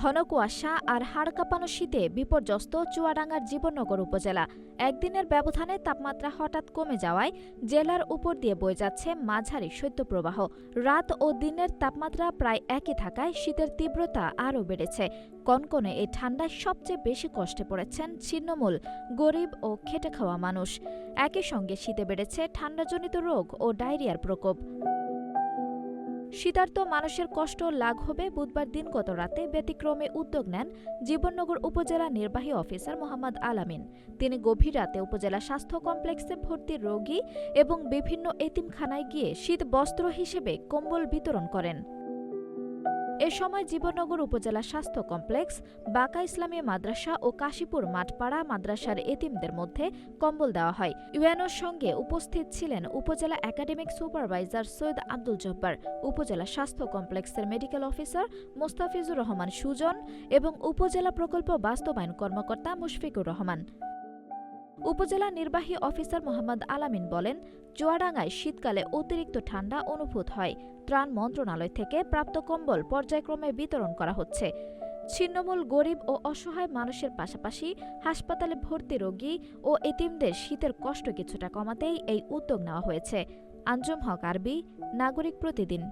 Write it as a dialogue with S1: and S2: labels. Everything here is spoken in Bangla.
S1: ঘন কুয়াশা আর হাড় কাঁপানো শীতে বিপর্যস্ত চুয়াডাঙ্গার জীবননগর উপজেলা। একদিনের ব্যবধানে তাপমাত্রা হঠাৎ কমে যাওয়ায় জেলার উপর দিয়ে বয়ে যাচ্ছে মাঝারি শৈত্যপ্রবাহ। রাত ও দিনের তাপমাত্রা প্রায় একই থাকায় শীতের তীব্রতা আরও বেড়েছে। কনকনে এই ঠান্ডায় সবচেয়ে বেশি কষ্টে পড়েছেন ছিন্নমূল, গরিব ও খেটে খাওয়া মানুষ। একই সঙ্গে শীতে বেড়েছে ঠান্ডাজনিত রোগ ও ডায়রিয়ার প্রকোপ। শীতার্ত মানুষের কষ্ট লাঘবে বুধবার দিনগত রাতে ব্যতিক্রমে উদ্যোগ নেন জীবননগর উপজেলা নির্বাহী অফিসার মোহাম্মদ আলামিন। তিনি গভীর রাতে উপজেলা স্বাস্থ্য কমপ্লেক্সে ভর্তি রোগী এবং বিভিন্ন এতিমখানায় গিয়ে শীত বস্ত্র হিসেবে কম্বল বিতরণ করেন। এ সময় জীবননগর উপজেলা স্বাস্থ্য কমপ্লেক্স, বাঁকা ইসলামী মাদ্রাসা ও কাশীপুর মাঠপাড়া মাদ্রাসার এতিমদের মধ্যে কম্বল দেওয়া হয়। ইউএনওর সঙ্গে উপস্থিত ছিলেন উপজেলা একাডেমিক সুপারভাইজার সৈয়দ আব্দুল জব্বার, উপজেলা স্বাস্থ্য কমপ্লেক্সের মেডিকেল অফিসার মোস্তাফিজুর রহমান সুজন এবং উপজেলা প্রকল্প বাস্তবায়ন কর্মকর্তা মুশফিকুর রহমান। উপজেলা নির্বাহী অফিসার মোহাম্মদ আলামিন বলেন, চুয়াডাঙ্গায় শীতকালে অতিরিক্ত ঠান্ডা অনুভূত হয়। ত্রাণ মন্ত্রণালয় থেকে প্রাপ্ত কম্বল পর্যায়ক্রমে বিতরণ করা হচ্ছে। ছিন্নমূল, গরিব ও অসহায় মানুষের পাশাপাশি হাসপাতালে ভর্তি রোগী ও এতিমদের শীতের কষ্ট কিছুটা কমাতেই এই উদ্যোগ নেওয়া হয়েছে। আঞ্জুম হক আরবি, নাগরিক প্রতিদিন।